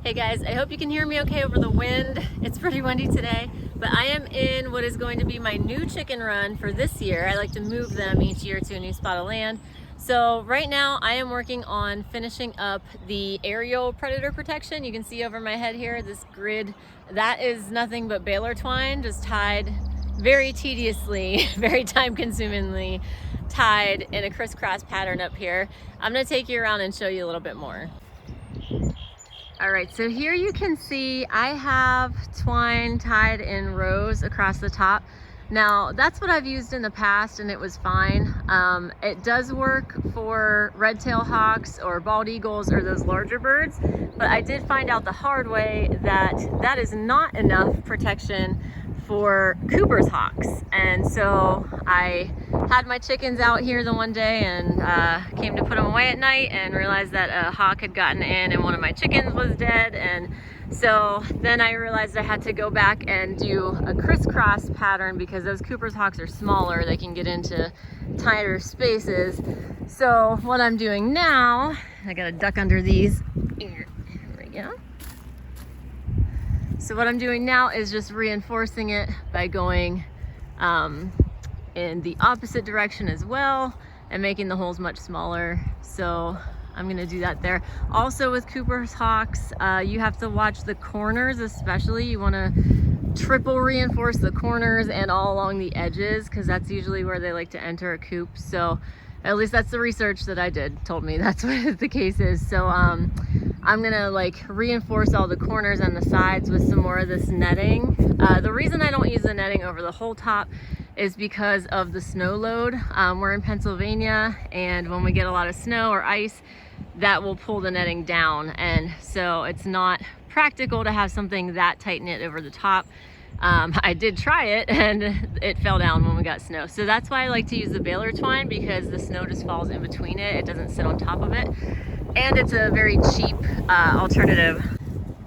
Hey guys, I hope you can hear me okay over the wind. It's pretty windy today, but I am in what is going to be my new chicken run for this year. I like to move them each year to a new spot of land. So right now I am working on finishing up the aerial predator protection. You can see over my head here, this grid, that is nothing but baler twine, just tied very tediously, very time consumingly tied in a crisscross pattern up here. I'm gonna take you around and show you a little bit more. All right, so here you can see I have twine tied in rows across the top. Now that's what I've used in the past and it was fine. It does work for red-tailed hawks or bald eagles or those larger birds, but I did find out the hard way that that is not enough protection for Cooper's hawks. And so I had my chickens out here the one day and came to put them away at night and realized that a hawk had gotten in and one of my chickens was dead. And so then I realized I had to go back and do a crisscross pattern because those Cooper's hawks are smaller. They can get into tighter spaces. So what I'm doing now, I gotta duck under these. Here we go. So what I'm doing now is just reinforcing it by going in the opposite direction as well and making the holes much smaller. So I'm gonna do that there. Also with Cooper's hawks, you have to watch the corners especially. You wanna triple reinforce the corners and all along the edges because that's usually where they like to enter a coop. So at least that's the research that I did, told me that's what the case is. So I'm gonna like reinforce all the corners and the sides with some more of this netting. The reason I don't use the netting over the whole top is because of the snow load. We're in Pennsylvania, and when we get a lot of snow or ice, that will pull the netting down. And so it's not practical to have something that tight knit over the top. I did try it and it fell down when we got snow. So that's why I like to use the baler twine, because the snow just falls in between it. It doesn't sit on top of it. And it's a very cheap alternative.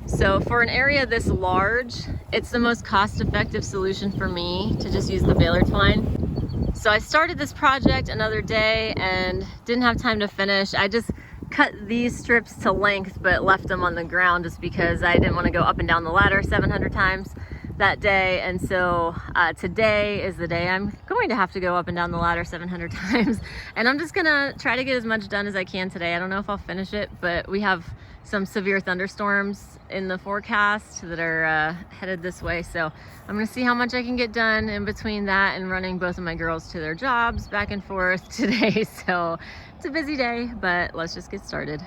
So for an area this large, it's the most cost-effective solution for me to just use the baler twine. So I started this project another day and didn't have time to finish. I just cut these strips to length but left them on the ground just because I didn't want to go up and down the ladder 700 times that day. And so today is the day I'm going to have to go up and down the ladder 700 times, and I'm just gonna try to get as much done as I can today. I don't know if I'll finish it, but we have some severe thunderstorms in the forecast that are headed this way, so I'm gonna see how much I can get done in between that and running both of my girls to their jobs back and forth today. So it's a busy day, but let's just get started.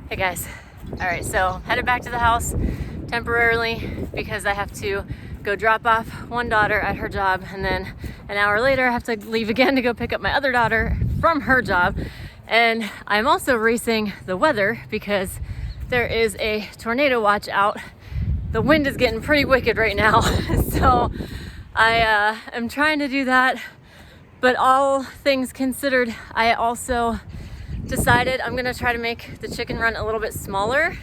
Hey guys, all right, so headed back to the house temporarily because I have to go drop off one daughter at her job, and then an hour later I have to leave again to go pick up my other daughter from her job. And I'm also racing the weather because there is a tornado watch out. The wind is getting pretty wicked right now. So I am trying to do that But all things considered, I also decided I'm gonna try to make the chicken run a little bit smaller,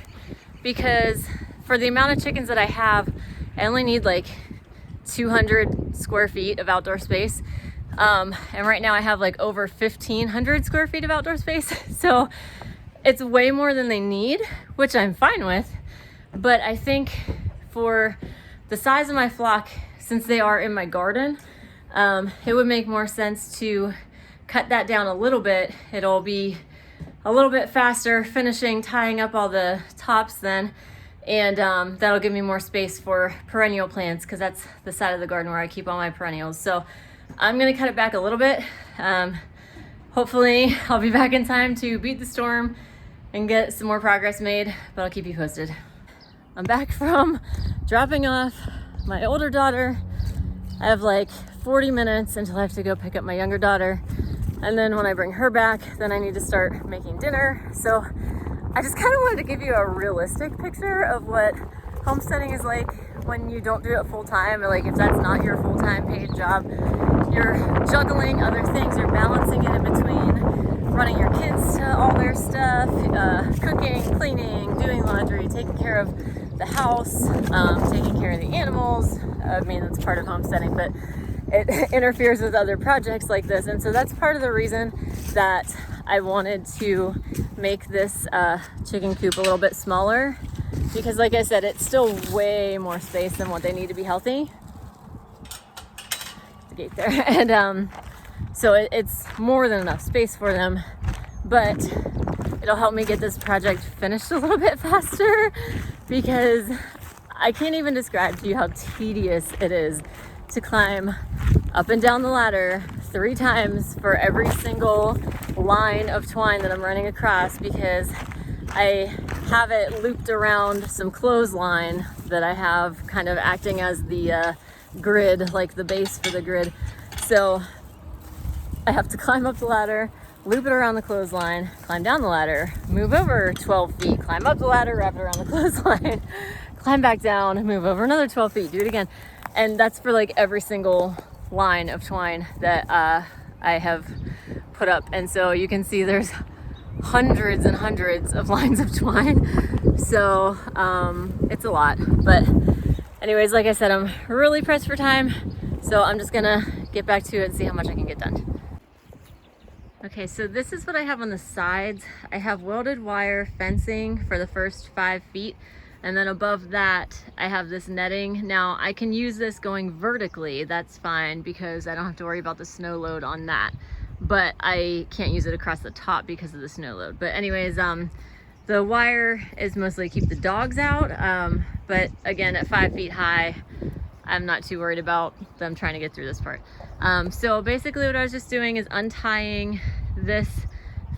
because for the amount of chickens that I have, I only need like 200 square feet of outdoor space. And right now I have like over 1,500 square feet of outdoor space. So it's way more than they need, which I'm fine with. But I think for the size of my flock, since they are in my garden, it would make more sense to cut that down a little bit. It'll be a little bit faster finishing, tying up all the tops then. And that'll give me more space for perennial plants, because that's the side of the garden where I keep all my perennials. So I'm gonna cut it back a little bit. Hopefully I'll be back in time to beat the storm and get some more progress made, but I'll keep you posted. I'm back from dropping off my older daughter. I have like 40 minutes until I have to go pick up my younger daughter. And then when I bring her back, then I need to start making dinner. So I just kind of wanted to give you a realistic picture of what homesteading is like when you don't do it full time, or like if that's not your full-time paid job. You're juggling other things, you're balancing it in between running your kids to all their stuff, cooking, cleaning, doing laundry, taking care of the house, taking care of the animals. I mean, that's part of homesteading, but it interferes with other projects like this. And so that's part of the reason that I wanted to make this chicken coop a little bit smaller, because like I said, it's still way more space than what they need to be healthy. The gate there. And so it's more than enough space for them, but it'll help me get this project finished a little bit faster, because I can't even describe to you how tedious it is to climb up and down the ladder 3 times for every single line of twine that I'm running across, because I have it looped around some clothesline that I have kind of acting as the grid, like the base for the grid. So I have to climb up the ladder, loop it around the clothesline, climb down the ladder, move over 12 feet, climb up the ladder, wrap it around the clothesline, climb back down, move over another 12 feet, do it again. And that's for like every single line of twine that I have put up. And so you can see there's hundreds and hundreds of lines of twine. So it's a lot. But anyways, like I said, I'm really pressed for time. So I'm just gonna get back to it and see how much I can get done. Okay, so this is what I have on the sides. I have welded wire fencing for the first 5 feet. And then above that, I have this netting. Now I can use this going vertically, that's fine, because I don't have to worry about the snow load on that. But I can't use it across the top because of the snow load. But anyways, the wire is mostly to keep the dogs out. But again, at 5 feet high, I'm not too worried about them trying to get through this part. So basically what I was just doing is untying this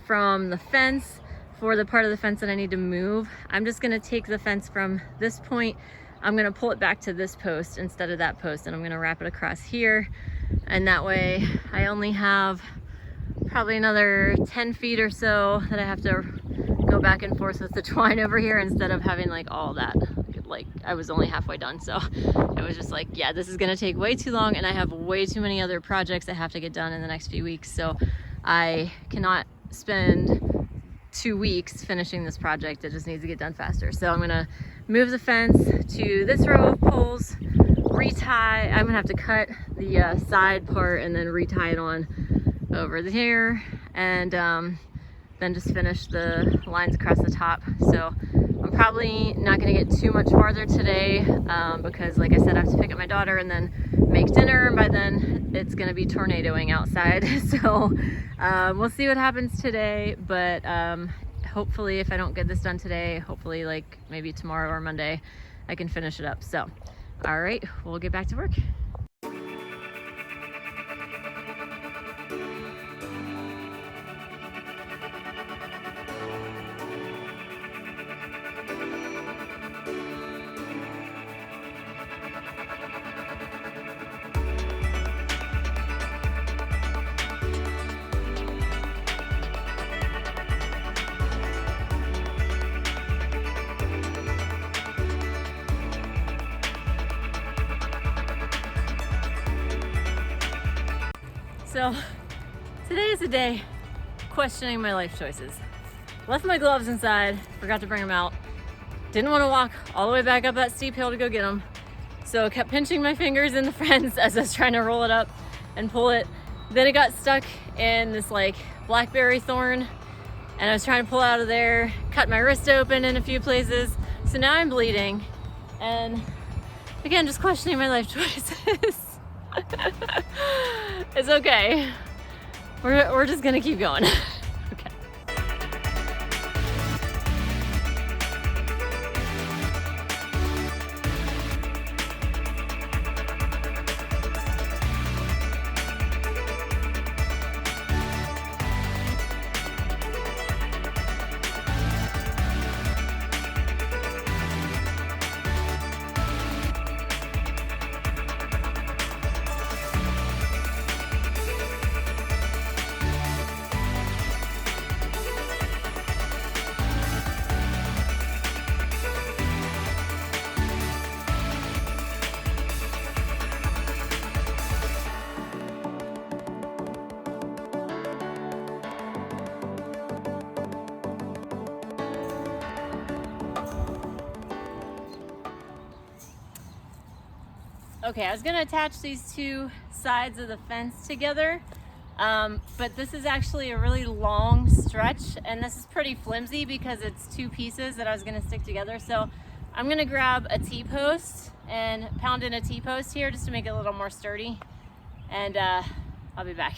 from the fence for the part of the fence that I need to move. I'm just gonna take the fence from this point, I'm gonna pull it back to this post instead of that post, and I'm gonna wrap it across here. And that way I only have probably another 10 feet or so that I have to go back and forth with the twine over here, instead of having like all that. Like I was only halfway done, so I was just like, yeah, this is gonna take way too long, and I have way too many other projects I have to get done in the next few weeks, so I cannot spend 2 weeks finishing this project. It just needs to get done faster. So I'm gonna move the fence to this row of poles, retie. I'm gonna have to cut the side part and then retie it on over here, and then just finish the lines across the top. So I'm probably not gonna get too much farther today, because like I said, I have to pick up my daughter and then make dinner, and by then it's gonna be tornadoing outside. So we'll see what happens today, but hopefully if I don't get this done today, hopefully like maybe tomorrow or Monday, I can finish it up. So all right, we'll get back to work. So today is a day questioning my life choices. Left my gloves inside, forgot to bring them out. Didn't want to walk all the way back up that steep hill to go get them. So kept pinching my fingers in the fence as I was trying to roll it up and pull it. Then it got stuck in this like blackberry thorn and I was trying to pull out of there, cut my wrist open in a few places. So now I'm bleeding and again, just questioning my life choices. It's okay. We're just gonna keep going. Okay. Okay, I was gonna attach these two sides of the fence together, but this is actually a really long stretch and this is pretty flimsy because it's two pieces that I was gonna stick together. So I'm gonna grab a T-post and pound in a T-post here just to make it a little more sturdy. And I'll be back.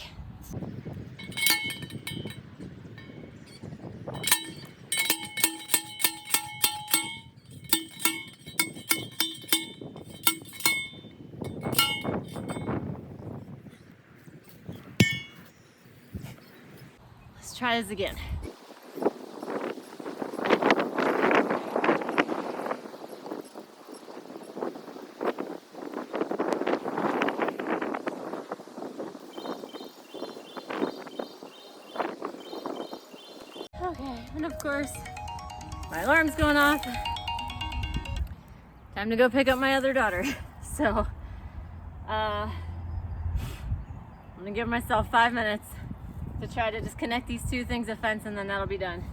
Let's try this again. Okay, and of course, my alarm's going off. Time to go pick up my other daughter. So, I'm gonna give myself 5 minutes to try to just connect these two things of fence and then that'll be done.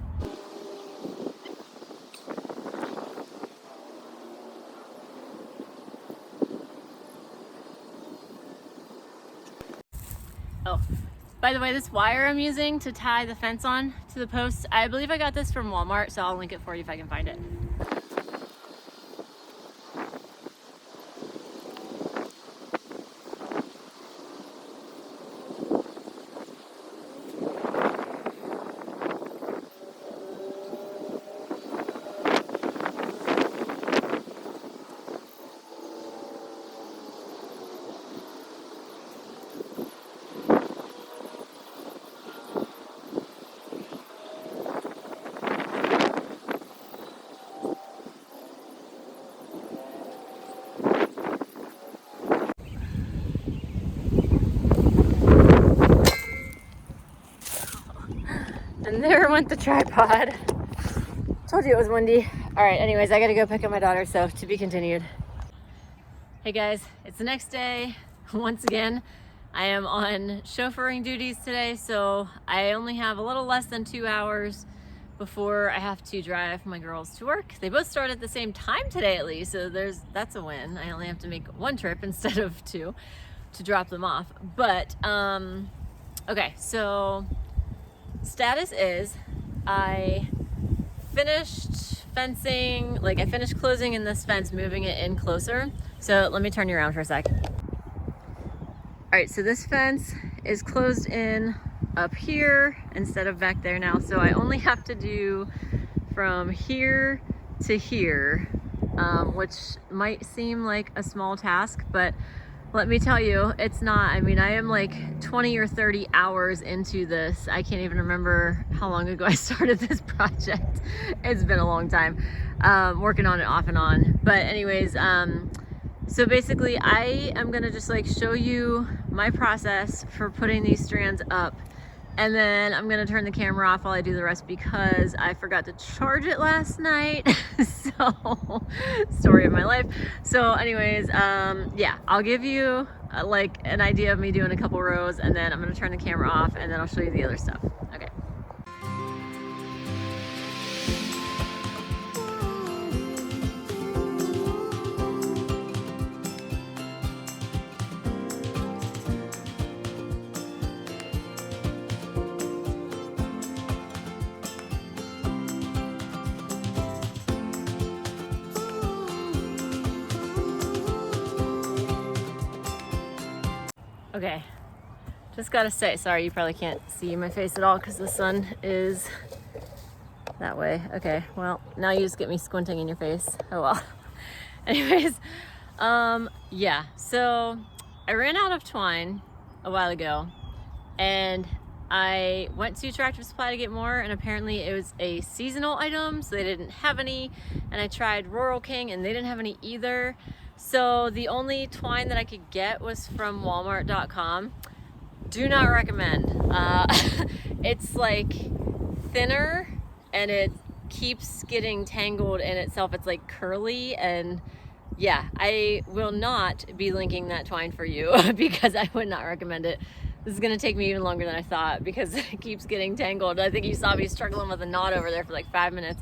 Oh, by the way, this wire I'm using to tie the fence on to the post, I believe I got this from Walmart, so I'll link it for you if I can find it. And there went the tripod. Told you it was windy. All right, anyways, I gotta go pick up my daughter, so to be continued. Hey guys, it's the next day. Once again, I am on chauffeuring duties today, so I only have a little less than 2 hours before I have to drive my girls to work. They both start at the same time today at least, so that's a win. I only have to make one trip instead of two to drop them off. But, okay, so status is I finished fencing, like I finished closing in this fence, moving it in closer. So let me turn you around for a sec. All right, so this fence is closed in up here instead of back there now. So I only have to do from here to here, which might seem like a small task, but let me tell you, it's not. I mean, I am like 20 or 30 hours into this. I can't even remember how long ago I started this project. It's been a long time, working on it off and on. But anyways, so basically I am gonna just like show you my process for putting these strands up. And then I'm gonna turn the camera off while I do the rest because I forgot to charge it last night. So, story of my life. So anyways, yeah, I'll give you like an idea of me doing a couple rows, and then I'm gonna turn the camera off and then I'll show you the other stuff. Okay. Okay, just gotta say, sorry, you probably can't see my face at all because the sun is that way. Okay, well, now you just get me squinting in your face. Oh well. Anyways, yeah, so I ran out of twine a while ago and I went to Tractor Supply to get more, and apparently it was a seasonal item, so they didn't have any. And I tried Rural King and they didn't have any either. So the only twine that I could get was from Walmart.com. Do not recommend. It's like thinner and it keeps getting tangled in itself. It's like curly, and yeah, I will not be linking that twine for you because I would not recommend it. This is gonna take me even longer than I thought because it keeps getting tangled. I think you saw me struggling with a knot over there for like 5 minutes.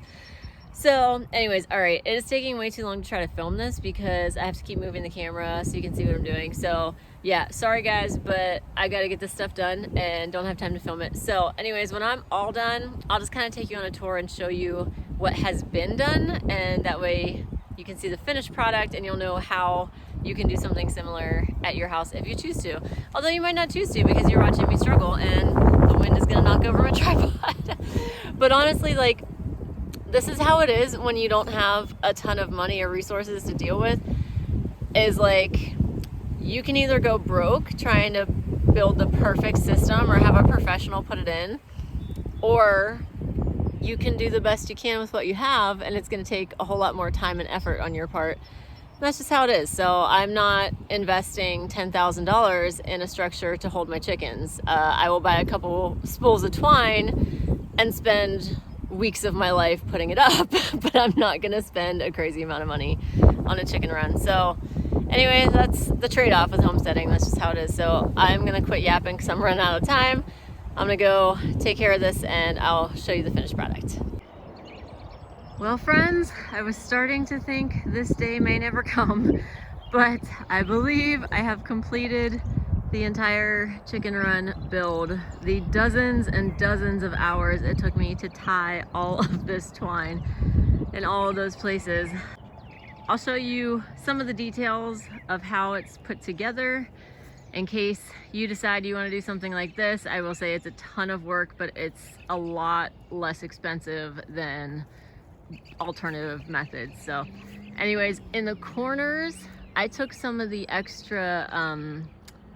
So anyways, all right, it is taking way too long to try to film this because I have to keep moving the camera so you can see what I'm doing. So yeah, sorry guys, but I gotta get this stuff done and don't have time to film it. So anyways, when I'm all done, I'll just kind of take you on a tour and show you what has been done, and that way you can see the finished product and you'll know how you can do something similar at your house if you choose to. Although you might not choose to because you're watching me struggle and the wind is gonna knock over my tripod. But honestly, like, this is how it is when you don't have a ton of money or resources to deal with, is like, you can either go broke trying to build the perfect system or have a professional put it in, or you can do the best you can with what you have, and it's going to take a whole lot more time and effort on your part. And that's just how it is. So I'm not investing $10,000 in a structure to hold my chickens. I will buy a couple spools of twine and spend weeks of my life putting it up, but I'm not gonna spend a crazy amount of money on a chicken run. So anyway, that's the trade-off with homesteading. That's just how it is. So I'm gonna quit yapping because I'm running out of time. I'm gonna go take care of this and I'll show you the finished product. Well friends, I was starting to think this day may never come, but I believe I have completed the entire chicken run build. The dozens and dozens of hours it took me to tie all of this twine in all of those places. I'll show you some of the details of how it's put together in case you decide you want to do something like this. I will say it's a ton of work, but it's a lot less expensive than alternative methods. So anyways, in the corners, I took some of the extra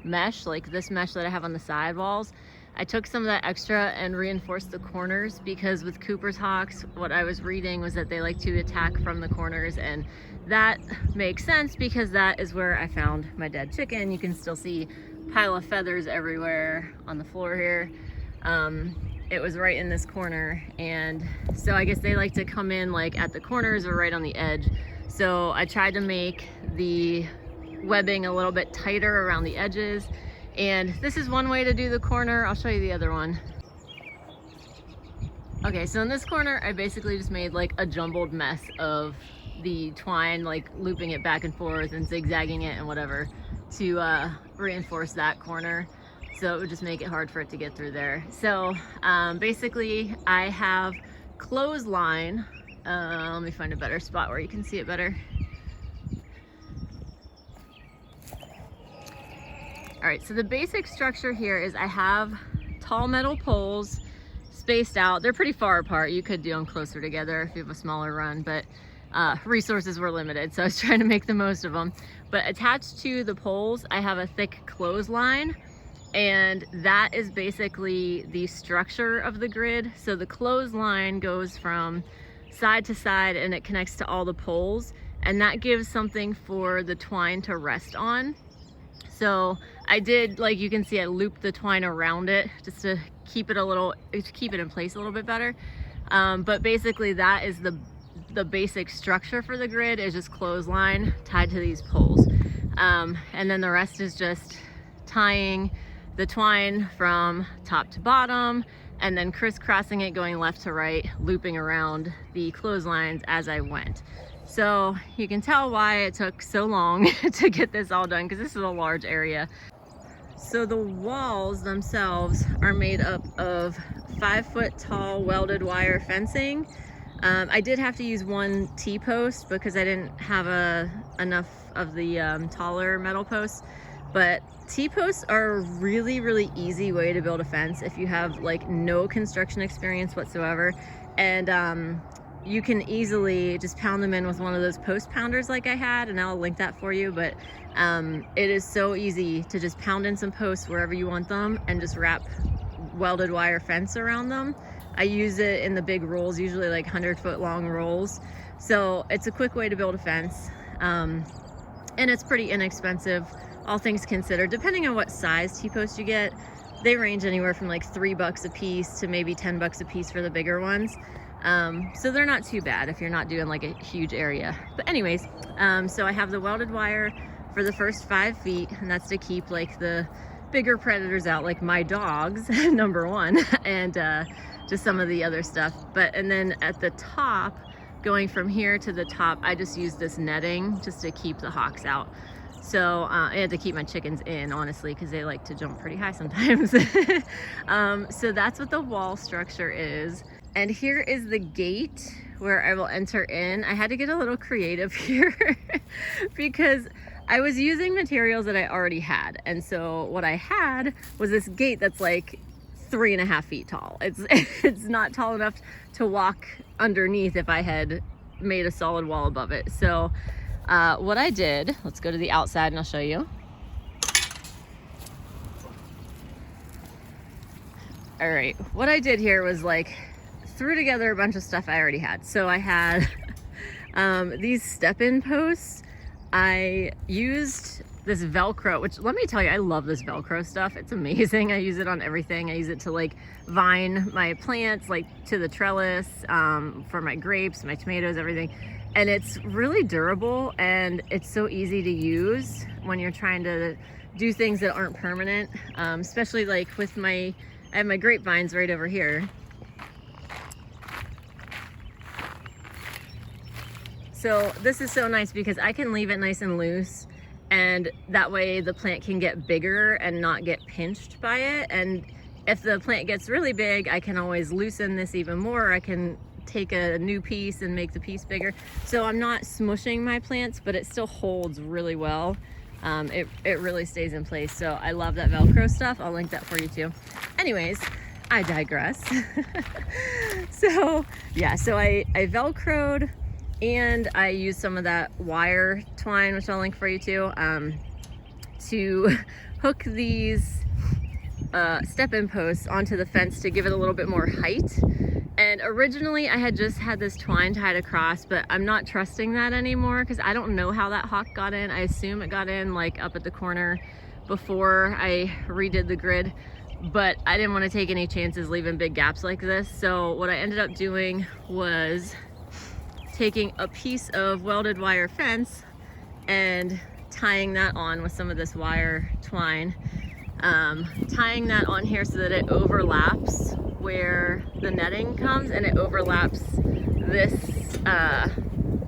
mesh, like this mesh that I have on the side walls. I took some of that extra and reinforced the corners because with Cooper's hawks, what I was reading was that they like to attack from the corners, and that makes sense because that is where I found my dead chicken. You can still see a pile of feathers everywhere on the floor here. It was right in this corner, and so I guess they like to come in like at the corners or right on the edge. So I tried to make the webbing a little bit tighter around the edges, and this is one way to do the corner. I'll show you the other one. Okay, so in this corner I basically just made like a jumbled mess of the twine, like looping it back and forth and zigzagging it and whatever to reinforce that corner, so it would just make it hard for it to get through there. So basically I have clothesline, let me find a better spot where you can see it better. All right, so the basic structure here is I have tall metal poles spaced out. They're pretty far apart. You could do them closer together if you have a smaller run, but resources were limited, so I was trying to make the most of them. But attached to the poles, I have a thick clothesline, and that is basically the structure of the grid. So the clothesline goes from side to side and it connects to all the poles, and that gives something for the twine to rest on. So I did, like you can see, I looped the twine around it just to keep it in place a little bit better. But basically that is the basic structure for the grid, is just clothesline tied to these poles. And then the rest is just tying the twine from top to bottom and then crisscrossing it, going left to right, looping around the clotheslines as I went. So you can tell why it took so long to get this all done, because this is a large area. So the walls themselves are made up of 5-foot tall welded wire fencing. I did have to use one T-post because I didn't have enough of the taller metal posts, but T-posts are a really easy way to build a fence if you have like no construction experience whatsoever. And you can easily just pound them in with one of those post pounders like I had, and I'll link that for you. But it is so easy to just pound in some posts wherever you want them and just wrap welded wire fence around them. I use it in the big rolls, usually like 100-foot long rolls. So it's a quick way to build a fence. And it's pretty inexpensive, all things considered. Depending on what size T-post you get, they range anywhere from like $3 a piece to maybe $10 a piece for the bigger ones. So they're not too bad if you're not doing like a huge area. But anyways, so I have the welded wire for the first 5 feet, and that's to keep like the bigger predators out, like my dogs, number one, and just some of the other stuff. And then at the top, going from here to the top, I just use this netting just to keep the hawks out. So I had to keep my chickens in, honestly, because they like to jump pretty high sometimes. So that's what the wall structure is. And here is the gate where I will enter in. I had to get a little creative here because I was using materials that I already had. And so what I had was this gate that's like 3.5 feet tall. It's not tall enough to walk underneath if I had made a solid wall above it. So what I did, let's go to the outside and I'll show you. All right, what I did here was like threw together a bunch of stuff I already had. So I had these step-in posts. I used this Velcro, which let me tell you, I love this Velcro stuff. It's amazing. I use it on everything. I use it to like vine my plants, like to the trellis, for my grapes, my tomatoes, everything. And it's really durable and it's so easy to use when you're trying to do things that aren't permanent, especially like with I have my grapevines right over here. So this is so nice because I can leave it nice and loose, and that way the plant can get bigger and not get pinched by it. And if the plant gets really big, I can always loosen this even more. I can take a new piece and make the piece bigger. So I'm not smushing my plants, but it still holds really well. It really stays in place. So I love that Velcro stuff. I'll link that for you too. Anyways, I digress. So yeah, so I Velcroed, and I used some of that wire twine, which I'll link for you too, to hook these step-in posts onto the fence to give it a little bit more height. And originally I had just had this twine tied across, but I'm not trusting that anymore because I don't know how that hawk got in. I assume it got in like up at the corner before I redid the grid, but I didn't want to take any chances leaving big gaps like this. So what I ended up doing was taking a piece of welded wire fence and tying that on with some of this wire twine, tying that on here so that it overlaps where the netting comes, and it overlaps this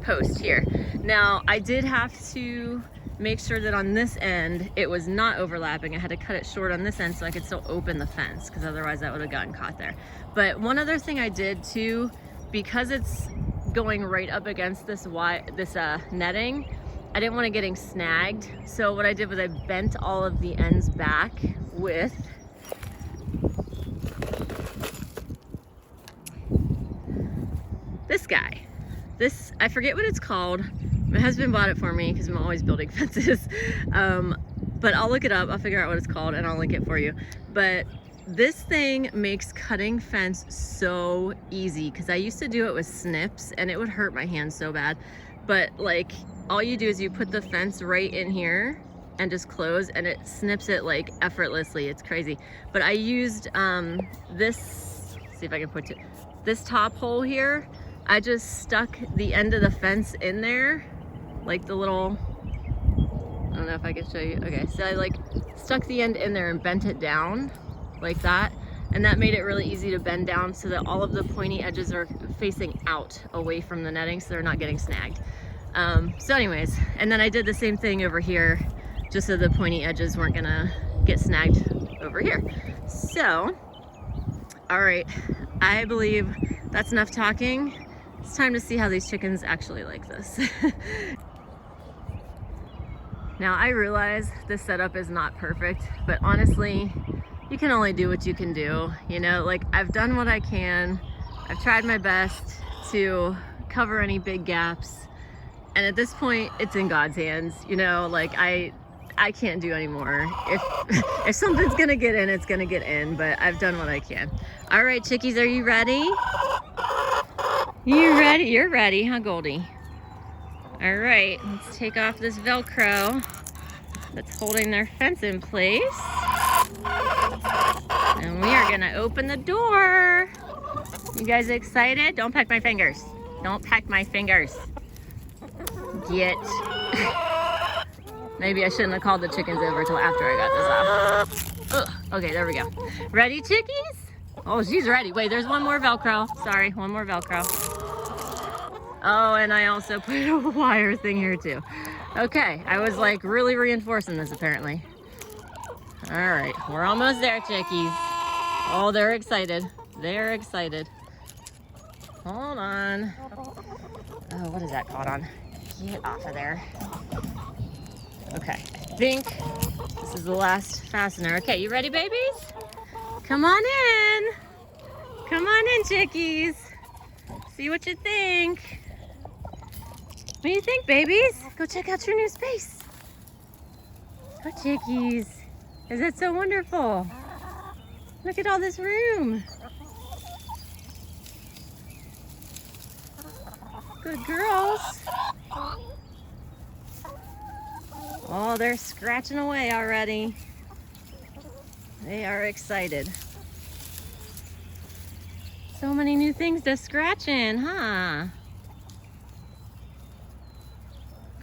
post here. Now I did have to make sure that on this end it was not overlapping. I had to cut it short on this end so I could still open the fence, because otherwise that would have gotten caught there. But one other thing I did too, because it's going right up against this netting, I didn't want it getting snagged. So what I did was I bent all of the ends back with this guy. This, I forget what it's called. My husband bought it for me because I'm always building fences. But I'll look it up, I'll figure out what it's called and I'll link it for you. But this thing makes cutting fence so easy, because I used to do it with snips and it would hurt my hands so bad. But like, all you do is you put the fence right in here and just close, and it snips it like effortlessly. It's crazy. But I used this, see if I can put it, this top hole here. I just stuck the end of the fence in there, like the little, I don't don't know if I can show you. Okay, so I like stuck the end in there and bent it down like that. And that made it really easy to bend down so that all of the pointy edges are facing out away from the netting so they're not getting snagged. So anyways, and then I did the same thing over here just so the pointy edges weren't gonna get snagged over here. So, all right, I believe that's enough talking. It's time to see how these chickens actually like this. Now I realize this setup is not perfect, but honestly, you can only do what you can do. You know, like I've done what I can. I've tried my best to cover any big gaps. And at this point, it's in God's hands. You know, like I can't do anymore. If something's gonna get in, it's gonna get in, but I've done what I can. All right, chickies, are you ready? You ready? You're ready, huh, Goldie? All right, let's take off this Velcro that's holding their fence in place. And we are gonna open the door. You guys excited? Don't peck my fingers. Don't peck my fingers. Get. Maybe I shouldn't have called the chickens over till after I got this off. Ugh. Okay, there we go. Ready, chickies? Oh, she's ready. Wait, there's one more Velcro. Sorry, one more Velcro. Oh, and I also put a wire thing here too. Okay, I was like really reinforcing this apparently. All right, we're almost there, chickies. Oh, they're excited. They're excited. Hold on. Oh, what is that caught on? Get off of there. Okay, I think this is the last fastener. Okay, you ready, babies? Come on in. Come on in, chickies. See what you think. What do you think, babies? Go check out your new space. Go, chickies. Is that so wonderful? Look at all this room. Good girls. Oh, they're scratching away already. They are excited. So many new things to scratch in, huh?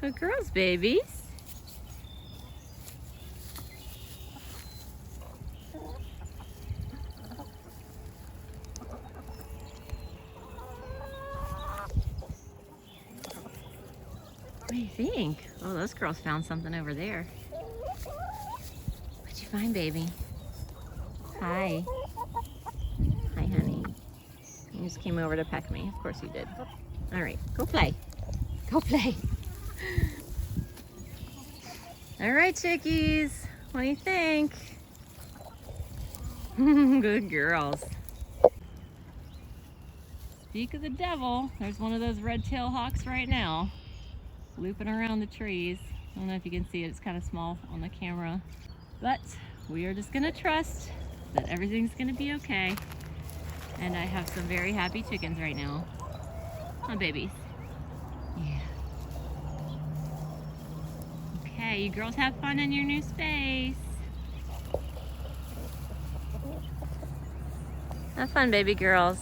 Good girls, babies. What do you think? Oh, those girls found something over there. What'd you find, baby? Hi. Hi, honey. You just came over to peck me. Of course you did. All right, go play. Go play. All right, chickies. What do you think? Good girls. Speak of the devil, there's one of those red-tailed hawks right now, looping around the trees. I don't know if you can see it, it's kind of small on the camera. But we are just gonna trust that everything's gonna be okay. And I have some very happy chickens right now. Huh, babies? Yeah. Okay, you girls have fun in your new space. Have fun, baby girls.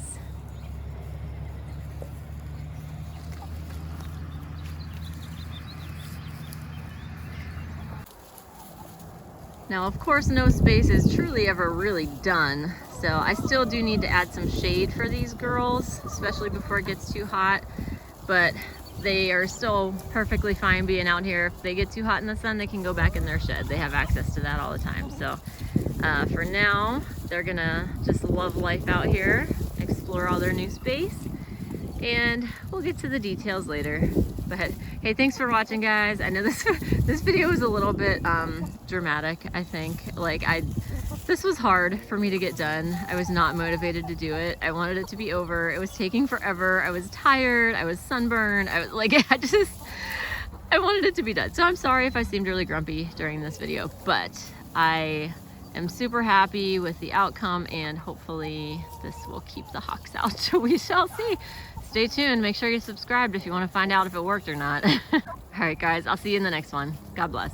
Now, of course, no space is truly ever really done. So I still do need to add some shade for these girls, especially before it gets too hot. But they are still perfectly fine being out here. If they get too hot in the sun, they can go back in their shed. They have access to that all the time. So for now, they're gonna just love life out here, explore all their new space, and we'll get to the details later. But hey, thanks for watching, guys. I know this video was a little bit dramatic, I think. Like this was hard for me to get done. I was not motivated to do it. I wanted it to be over. It was taking forever. I was tired. I was sunburned. I was like, I wanted it to be done. So I'm sorry if I seemed really grumpy during this video, but I am super happy with the outcome, and hopefully this will keep the hawks out. We shall see. Stay tuned. Make sure you're subscribed if you want to find out if it worked or not. All right, guys, I'll see you in the next one. God bless.